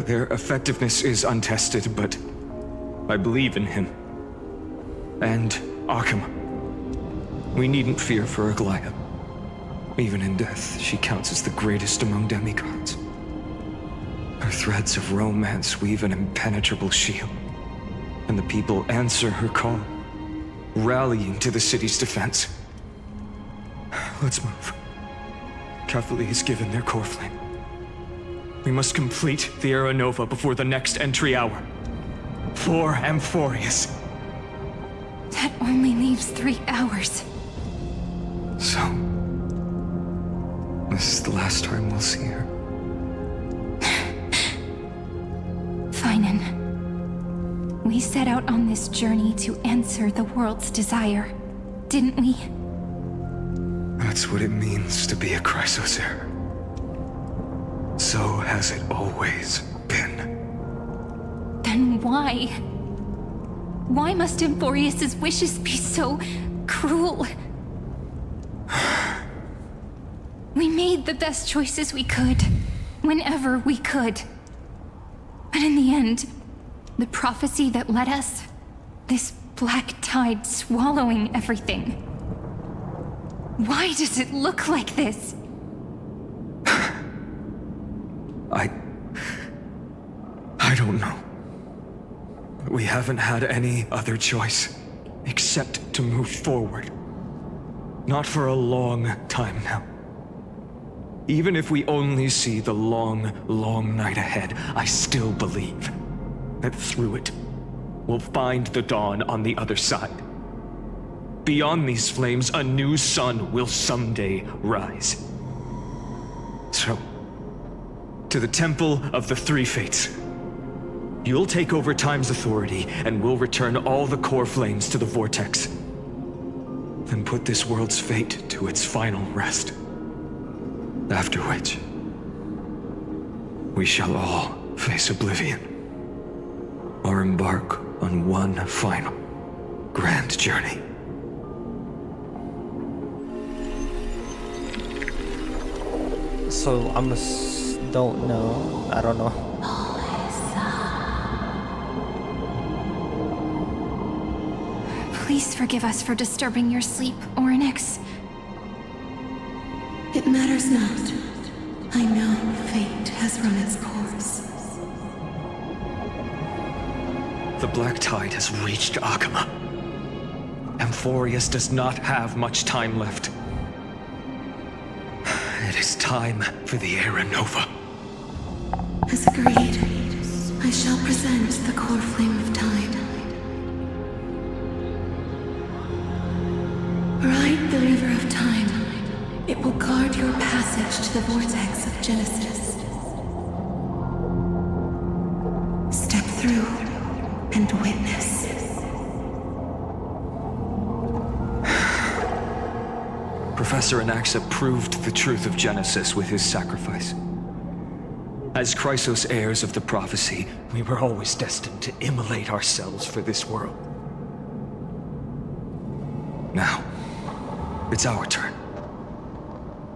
Their effectiveness is untested, but I believe in him. And Akama. We needn't fear for Aglaya. Even in death, she counts as the greatest among demigods. Her threads of romance weave an impenetrable shield, and the people answer her call, rallying to the city's defense. Let's move. Catholic has given their core flame. We must complete the Era Nova before the next entry hour. For Amphorius. That only leaves 3 hours. So, this is the last time we'll see her. Finan, we set out on this journey to answer the world's desire, didn't we? That's what it means to be a Chrysosaur. So has it always been. Then why? Why must Amphorius' wishes be so cruel? We made the best choices we could, whenever we could. But in the end, the prophecy that led us, this black tide swallowing everything. Why does it look like this? I don't know. We haven't had any other choice, except to move forward. Not for a long time now. Even if we only see the long, long night ahead, I still believe that through it, we'll find the dawn on the other side. Beyond these flames, a new sun will someday rise. So, to the Temple of the Three Fates. You'll take over Time's authority, and we'll return all the core flames to the Vortex. Then put this world's fate to its final rest. After which, we shall all face oblivion, or embark on one final grand journey. So don't know. I don't know. Please forgive us for disturbing your sleep, Orynyx. It matters not. I know fate has run its course. The black tide has reached Akama. Amphorius does not have much time left. It is time for the Era Nova. As agreed, I shall present the core flame of time. Ride the river of time. It will guard your passage to the vortex of Genesis. Step through and witness. Professor Anaxa proved the truth of Genesis with his sacrifice. As Chrysos heirs of the prophecy, we were always destined to immolate ourselves for this world. Now, it's our turn.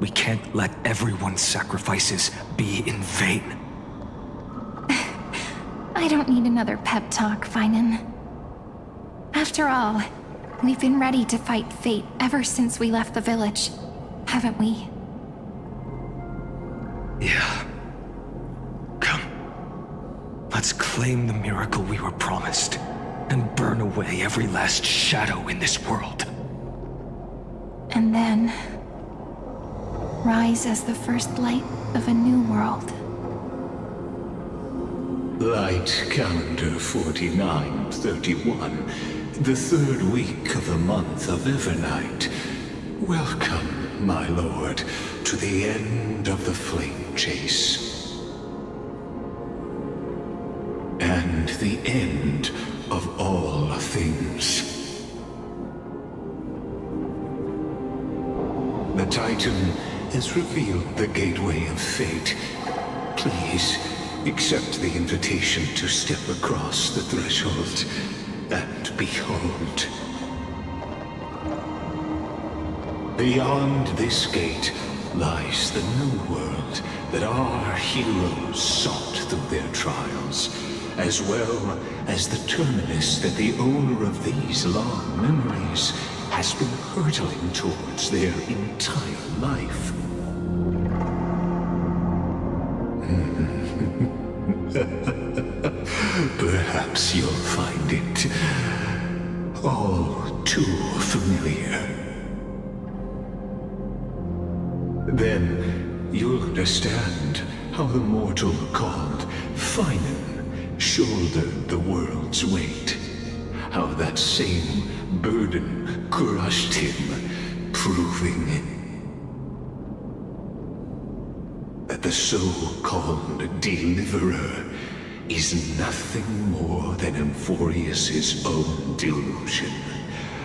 We can't let everyone's sacrifices be in vain. I don't need another pep talk, Finan. After all, we've been ready to fight fate ever since we left the village, haven't we? Yeah. Come. Let's claim the miracle we were promised, and burn away every last shadow in this world. And then rise as the first light of a new world. Light calendar 4931, the third week of the month of Evernight. Welcome, my lord, to the end of the flame chase. And the end of all things. The Titan has revealed the gateway of fate. Please, accept the invitation to step across the threshold and behold. Beyond this gate lies the new world that our heroes sought through their trials, as well as the terminus that the owner of these long memories has been hurtling towards their entire life. Perhaps you'll find it all too familiar. Then you'll understand how the mortal called Finan shouldered the world's weight. How that same burden crushed him, proving that the so-called Deliverer is nothing more than Emphorius's own delusion.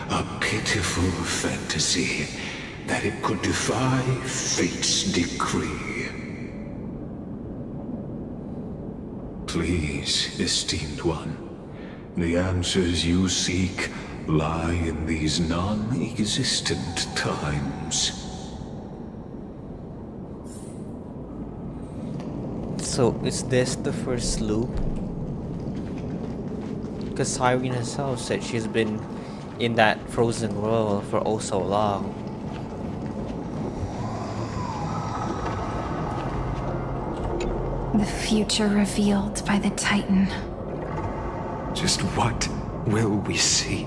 A pitiful fantasy that it could defy fate's decree. Please, esteemed one, the answers you seek lie in these non-existent times. So, is this the first loop? Because Cyrene herself said she's been in that frozen world for oh so long. The future revealed by the Titan. Just what will we see?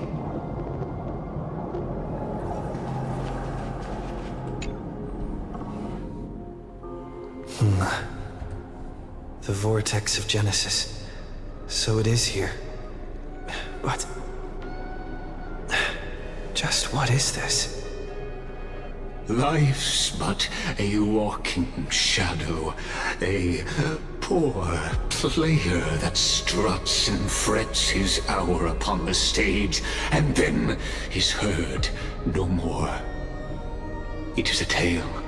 The vortex of Genesis. So it is here. But just what is this? Life's but a walking shadow, a poor player that struts and frets his hour upon the stage, and then is heard no more. It is a tale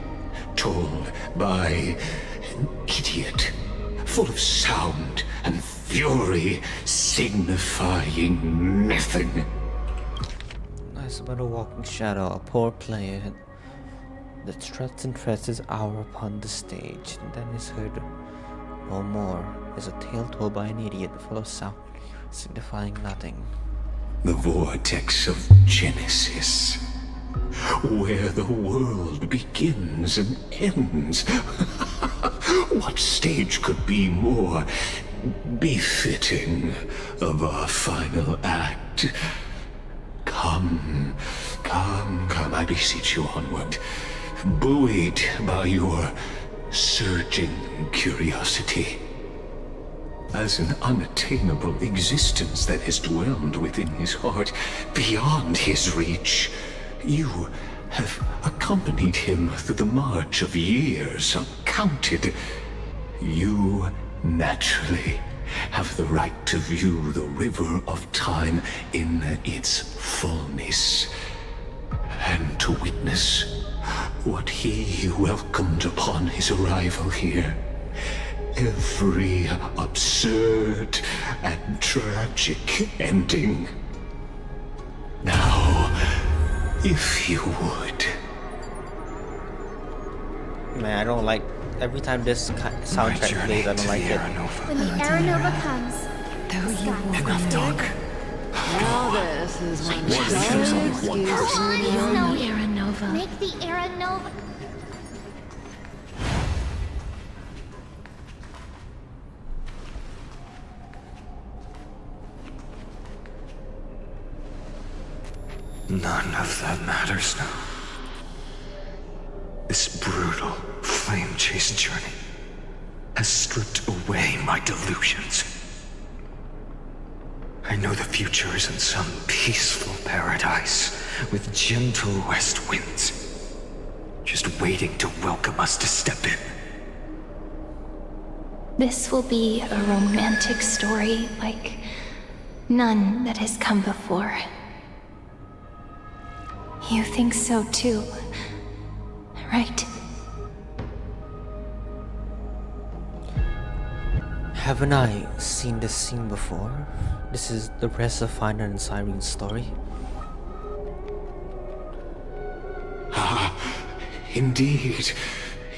told by an idiot, full of sound and fury, signifying nothing. Life's but a walking shadow, a poor player that struts and frets his hour upon the stage, and then is heard no more. Is a tale told by an idiot, full of sound, signifying nothing. The vortex of Genesis, where the world begins and ends. What stage could be more befitting of our final act? Come, I beseech you onward, buoyed by your surging curiosity. As an unattainable existence that has dwelled within his heart, beyond his reach, you have accompanied him through the march of years uncounted. You naturally have the right to view the river of time in its fullness, and to witness what he welcomed upon his arrival here. Every absurd and tragic ending. Now, if you would. Man, I don't like every time this soundtrack plays. I don't like it. When the Era Nova comes, Though you will Enough talk. Now this is when One person. No, Era Nova. make the Era Nova. None of that matters now. This brutal, flame-chased journey has stripped away my delusions. I know the future is in some peaceful paradise with gentle west winds, just waiting to welcome us to step in. This will be a romantic story like none that has come before. You think so too, right? Haven't I seen this scene before? This is the rest of Finan and Cyrene's story. Indeed.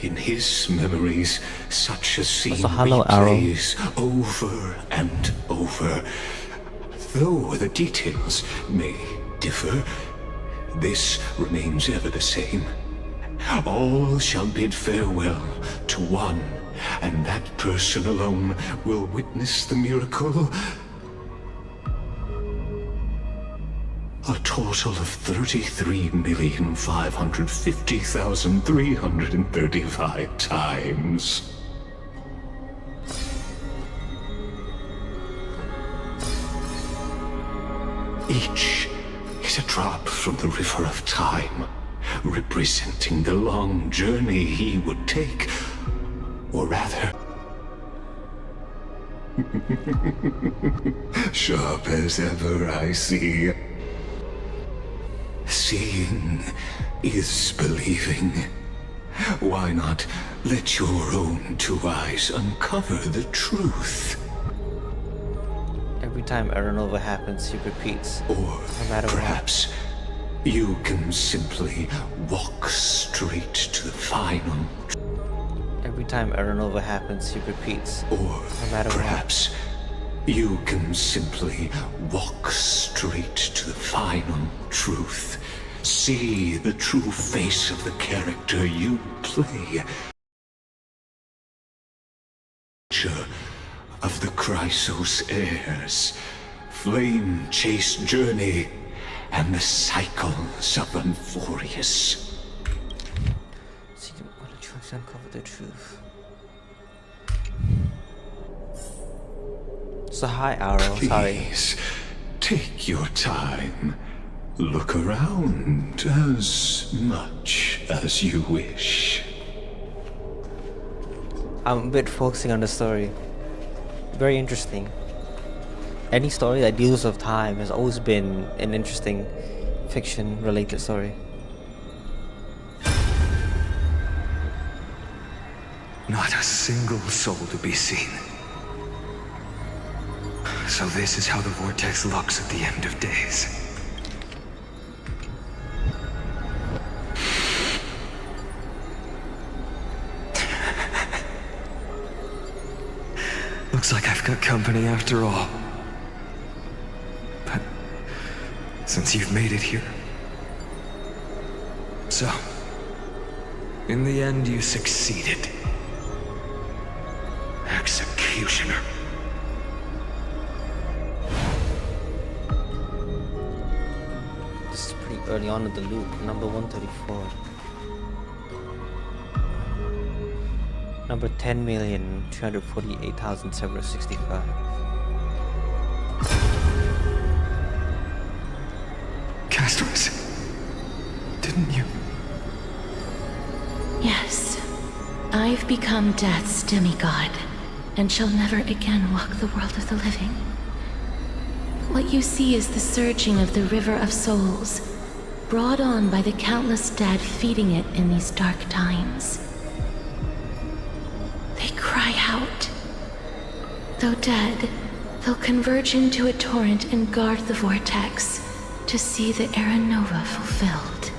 In his memories, such a scene a hollow arrow. replays over and over. Though the details may differ, this remains ever the same. All shall bid farewell to one, and that person alone will witness the miracle. A total of 33,550,335 times. Each is a drop from the river of time, representing the long journey he would take, or rather... Sharp as ever, I see. Seeing is believing. Why not let your own two eyes uncover the truth? Every time Aranova happens, he repeats. Or No matter perhaps you can simply walk straight to the final. Every time Aranova happens, he repeats. Or No matter perhaps you can simply walk straight to the final truth. See the true face of the character you play. Of the Chrysos heirs, flame-chased journey, and the cycles of Unforius. See, why don't you uncover the truth? So hi, Arrow. Sorry. Please, take your time. Look around as much as you wish. I'm a bit focusing on the story. Very interesting. Any story that deals with time has always been an interesting fiction-related story. Not a single soul to be seen. So this is how the vortex looks at the end of days. Looks like I've got company after all. But since you've made it here... So, in the end you succeeded. Executioner. This is pretty early on in the loop. Number 134. Number 10,248,765. Castros, didn't you? Yes. I've become Death's demigod, and shall never again walk the world of the living. What you see is the surging of the River of Souls, brought on by the countless dead feeding it in these dark times. They cry out. Though dead, they'll converge into a torrent and guard the vortex to see the Era Nova fulfilled.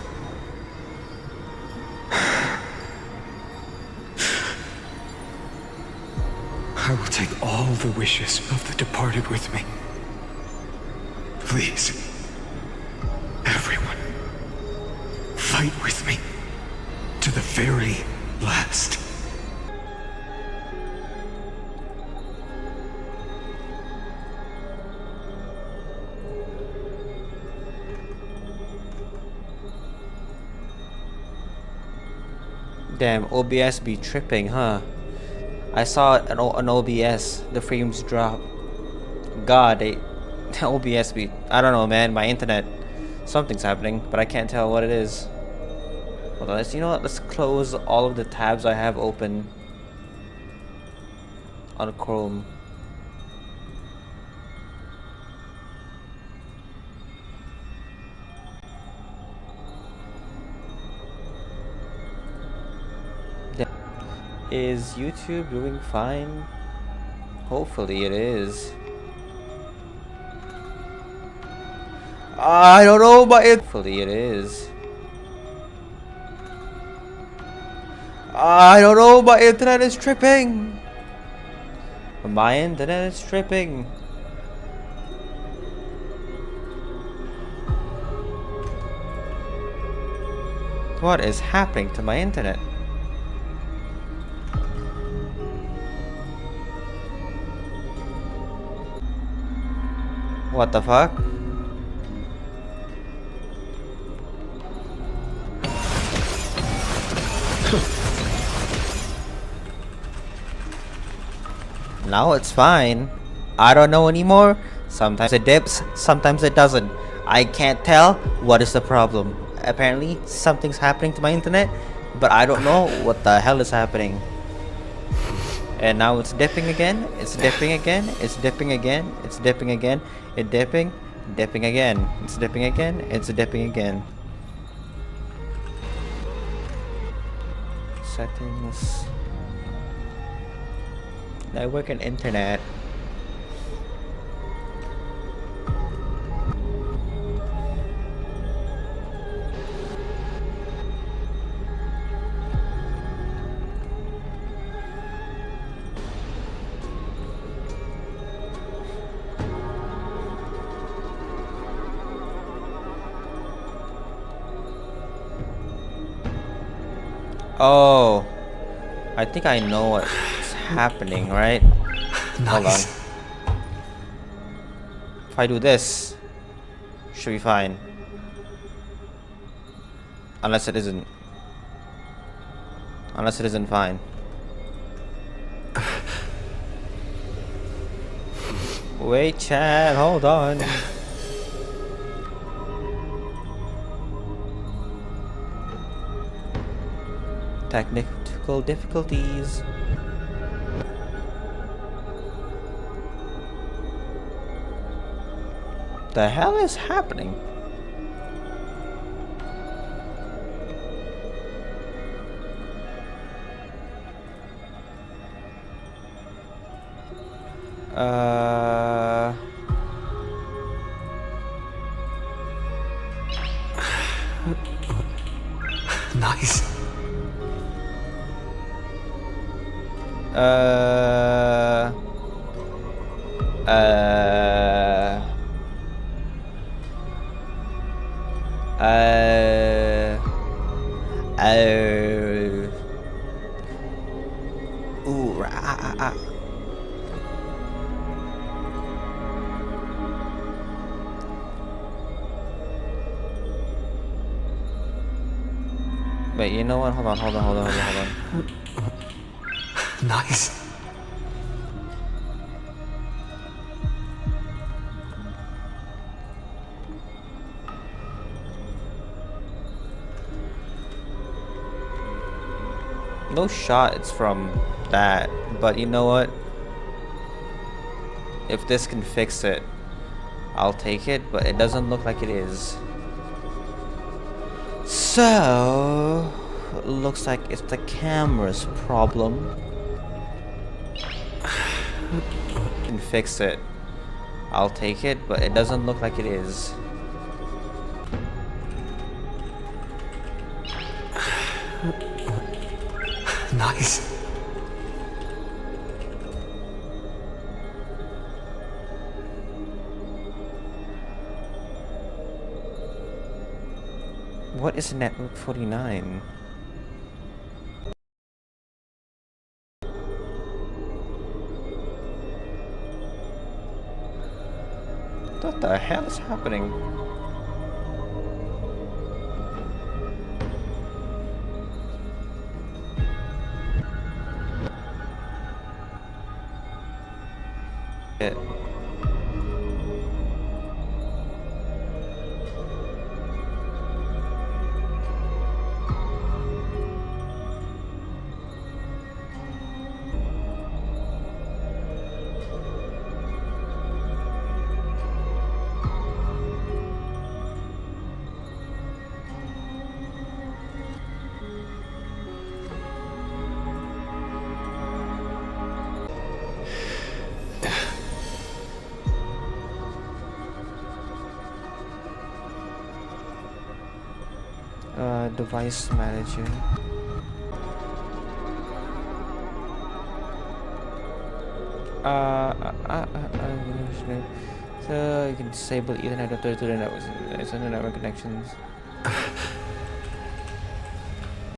I will take all the wishes of the departed with me. Please, everyone, fight with me to the very last. Damn, OBS be tripping, huh? I saw an OBS, the frames drop. God, OBS be... I don't know, man, my internet. Something's happening, but I can't tell what it is. Hold on, you know what? Let's close all of the tabs I have open on Chrome. Is YouTube doing fine? Hopefully it is. I don't know, but hopefully it is. I don't know, my internet is tripping. My internet is tripping. What is happening to my internet? What the fuck? Now it's fine. I don't know anymore. Sometimes it dips, sometimes it doesn't. I can't tell what is the problem. Apparently, something's happening to my internet, but I don't know what the hell is happening. And now it's dipping again, it's dipping again, it's dipping again, it's dipping again, it's dipping, dipping again, it's dipping again, it's dipping again. Settings. Network and internet. Oh, I think I know what's happening, right? Hold on. If I do this, should be fine. Unless it isn't. Unless it isn't fine. Wait, chat, hold on. Technical difficulties. The hell is happening? Nice. Wait, you know what? Hold on. Nice. No shot it's from that, but you know what? If this can fix it, I'll take it, but it doesn't look like it is. So, looks like it's the camera's problem. Can fix it. I'll take it, but it doesn't look like it is. Nice. What is Network 49? What the hell is happening? It. Device manager. So you can disable Ethernet adapter to the network connections.